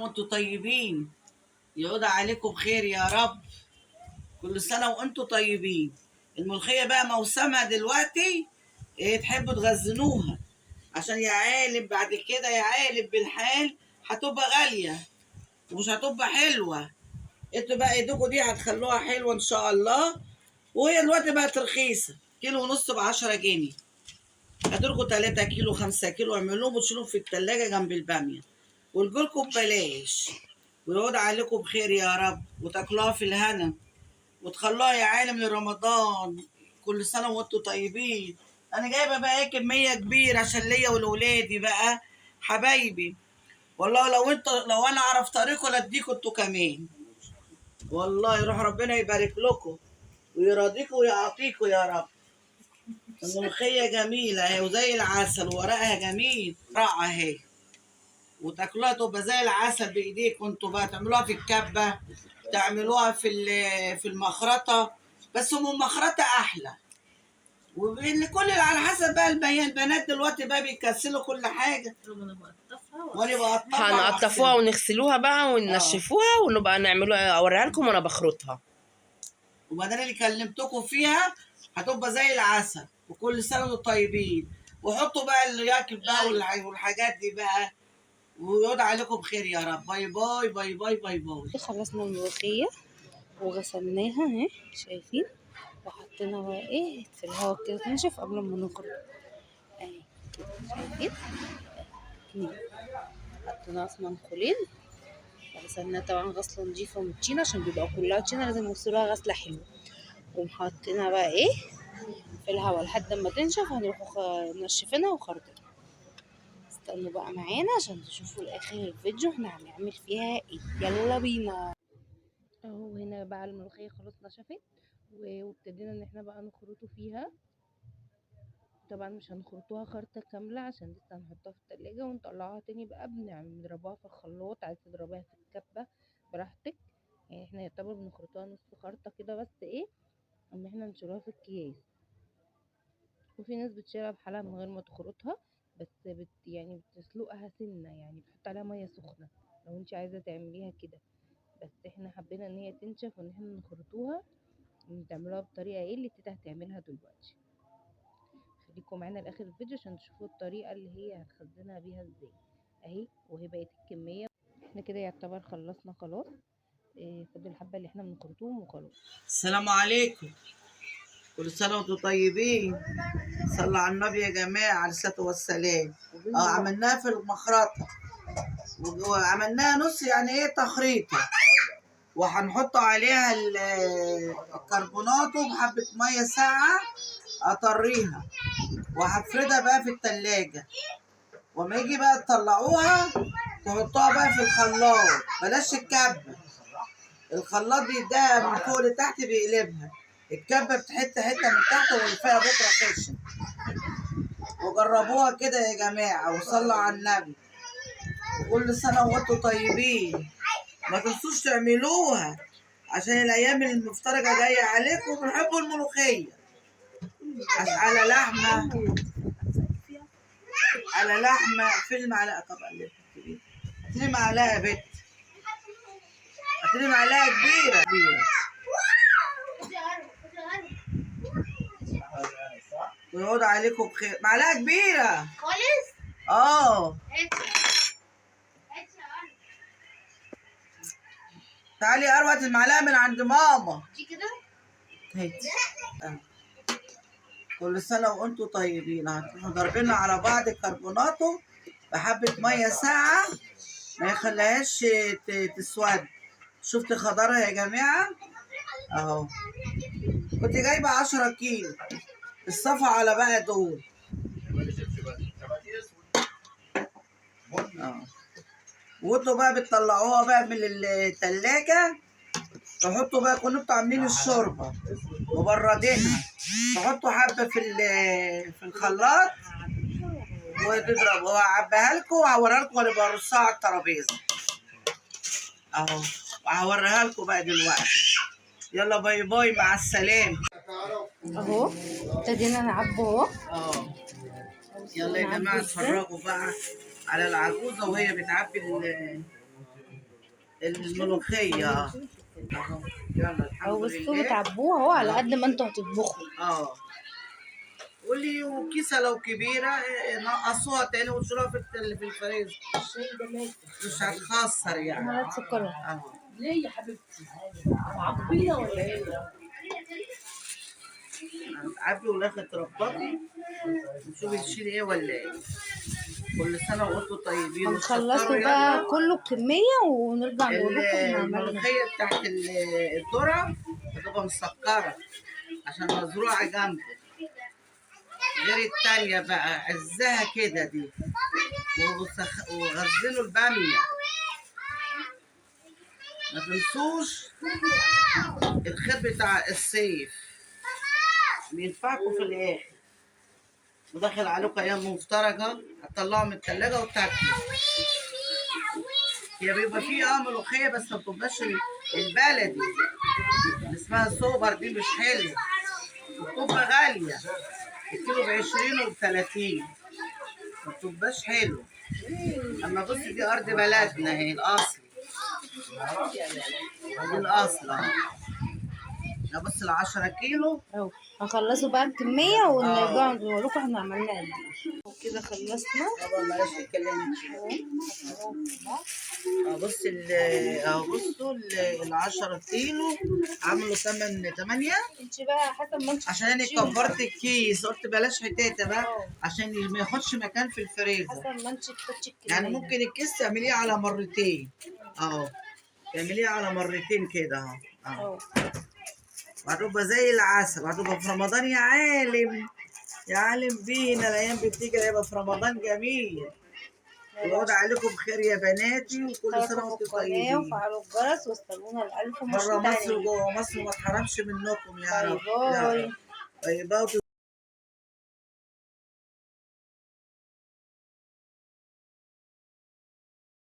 وانتم طيبين. يعود عليكم بخير يا رب. كل سنة وانتم طيبين. الملوخية بقى موسمها دلوقتي. ايه تحبوا تغزنوها؟ عشان يا عالم بعد كده يا عالم بالحال هتبقى غالية ومش هتبقى حلوة. انتوا بقى ايدكم دي هتخلوها حلوة ان شاء الله. وهي دلوقتي بقت رخيصة، كيلو ونص ب10 جنيه. هاتولكوا 3 كيلو 5 كيلو اعملوهم وتشيلوهم في التلاجة جنب البامية وتجيلكوا ببلاش. ويعود عليكم بخير يا رب وتاكلوها في الهنا وتخلوها يا عالم لرمضان. كل سنة وانتم طيبين. انا جايبة بقى ايه كمية كبيرة عشان ليا ولولادي بقى حبايبي. والله لو انا اعرف طريقه لاديكوا انتوا كمان. والله يروح ربنا يبارك لكم ويرضيكوا ويعطيكوا يا رب. الملوخية جميلة اهي وزي العسل وورقها جميل رائعة اهي. وتاكلوها تبقى زي العسل بايديكم انتوا بقى تعملوها في الكبة، تعملوها في المخرطة. بس ام المخرطة احلى. وان كل على حسب بقى البنات دلوقتي بقى بيكسلوا كل حاجة. وانا بقطفها هنقطفوها ونغسلوها بقى اه. وننشفوها ونبقى نعملوها اوريها لكم وانا بخرطها. وبعدين اللي كلمتكم فيها هتبقى زي العسل. وكل سنة وانتم طيبين. وحطوا بقى اللي ياكل بقى والحاجات دي بقى. ويعود عليكم بخير يا رب. باي باي باي باي باي باي. خلصنا الملوخية وغسلناها اهي، شايفين؟ وحطينا بقى ايه في الهواء كده تنشف قبل ما نخرج اهي، شايفين؟ اتنين حطينا اصلا خليل وغسلناها طبعا غسلة نضيفة من الطينة عشان بيبقى كلها طينة، لازم نغسلوها غسلة حلوة. ومحطينها بقى ايه في الهواء لحد ما تنشف، هنروحوا منشفينها وخرطينها. استنوا بقى معانا عشان تشوفوا لاخر الفيديو احنا هنعمل فيها ايه. يلا بينا. اهو هنا بقى الملوخية خلاص نشفت وابتدينا ان احنا بقى نخرطه فيها. طبعا مش هنخرطوها خرطة كاملة عشان لسه هنحطها في التلاجة ونطلعها تاني بقى بنضربها في الخلاط. عايزة تضربيها في الكبة براحتك، يعني احنا يعتبر بنخرطوها نص خرطة كده بس ايه ان احنا نشيلوها في الكياس. وفي ناس بتشيلها بحالها من غير ما تخرطها، بس يعني بتسلقها سنة، يعني بتحط عليها مية سخنة لو انت عايزة تعمليها كده. بس احنا حبينا ان هي تنشف وان احنا نخرطوها تعملوها بطريقة ايه اللي تيتا هتعملها دلوقتي. خليكم معانا لاخر الفيديو عشان تشوفوا الطريقة اللي هي هتخزنها بيها ازاي اهي. وهي بقت الكمية احنا كده يعتبر خلصنا خلاص. فاضل الحبة اللي احنا بنخرطوهم وخلاص. السلام عليكم. كل سنة وانتم طيبين. صلوا على النبي يا جماعة عليه الصلاة والسلام. عملناها في المخرطة وعملناها نص يعني ايه تخريطة. وهنحط عليها الكربونات بحبة مية ساقعة اطريها. وهفردها بقى في التلاجة. وما يجي بقى تطلعوها تحطوها بقى في الخلاط. بلاش الكبة. الخلاط بيديها من فوق لتحت بيقلبها. الكبة بتحط حتة من تحت واللي فيها بكرة خشن. وجربوها كده يا جماعة وصلوا على النبي. وكل سنة وانتم طيبين. ما تنسوش تعملوها عشان الأيام المفترجة جاية عليكم وبنحبوا الملوخية. على لحمة على لحمة في المعلقة طبعا اللي بتكتبيه. هاتلي معلقة يا بت. هاتلي معلقة كبيرة كبيرة. ويعود عليكم بخير. معلقة كبيرة خالص. اه تعالي اروت المعلقة من عند ماما. دي كده هاتي. كل سنة وانتم طيبين. هتروحوا ضاربينها على بعض كربوناتو بحبة مية ساقعة ما يخليهاش تسود. شفت خضرها يا جماعة اهو. كنت جايبة 10 كيلو. الصفا على بقى دول. وانتوا بقى بتطلعوها بقى من التلاجة. تحطوا بقى كنتوا انتوا عاملين الشوربة مبردينها. تحطوا حبة في الخلاط وتضربوا. وهعبيها لكم وهوريها لكم وانا برصها على الترابيزة اهو. وهوريها لكم بقى دلوقتي. يلا باي باي مع السلامة. اهو ابتدينا نعبه اهو. يلا يا جماعة اتفرجوا بقى على العجوزة وهي بتعبي الملوخية اهو. يلا او الحمد بصوا لله. بتعبوها اهو على قد ما انتوا هتطبخوا. اه قولي، وكيسة لو كبيرة نقصوها تاني وشيلوها في الفريزر، مش هتخسر يعني. معلقه سكر. اهو. ليه يا حبيبتي؟ عقبية ولا ايه؟ هتعبي والاخر تربطي وتشوفي تشيلي ايه ولا ايه. كل سنة وانتم طيبين. هنخلصوا وتشكروا بقى يلا. كله كميه ونرجع نقول لكم احنا عملنا ايه. الملوخية بتاعت الذرة بتبقى مسكرة عشان مزروعة جنبه، غير التانية بقى عزها كده دي. وغزلوا البامية، ما تنسوش الخير بتاع الصيف بينفعكم في الاخر. وداخل عليكم ايام مفترجة، هتطلعوا من التلاجة وتاكلوا. هي بيبقى فيه ملوخية بس ما بتبقاش البلدي اللي اسمها سوبر، دي مش حلوة، بتبقى غالية، الكيلو ب20 وب30، ما بتبقاش حلوة. اما بص دي ارض بلدنا اهي، الاصل دي الاصل اهو. ده بص ال10 كيلو اهو هنخلصوا بقى الكميه ونرجع نقول لكم احنا عملنا قد ايه. وكده خلصنا. طبعا بلاش تتكلمي. بص اهو بصوا ال10 كيلو عملوا 8. انت بقى حسب ما انت عشان انا كبرت الكيس، قلت بلاش حتاته بقى عشان ما ياخدش مكان في الفريزر. حسب ما انت تحطي الكميه. يعني ممكن الكيس تعمليه على مرتين اهو، تعمليه على مرتين كده اهو اهو. وهتبقى زي العسل، وهتبقى في رمضان يا عالم، يا عالم بينا الايام بتيجي هيبقى في رمضان جميل. ويعود عليكم بخير يا بناتي، وكل سنه وانتم طيبين. وفعلوا الجرس واستنونا الألف بره مصر وجوه مصر، ما تحرمش منكم يا رب. باي باي. باي باي.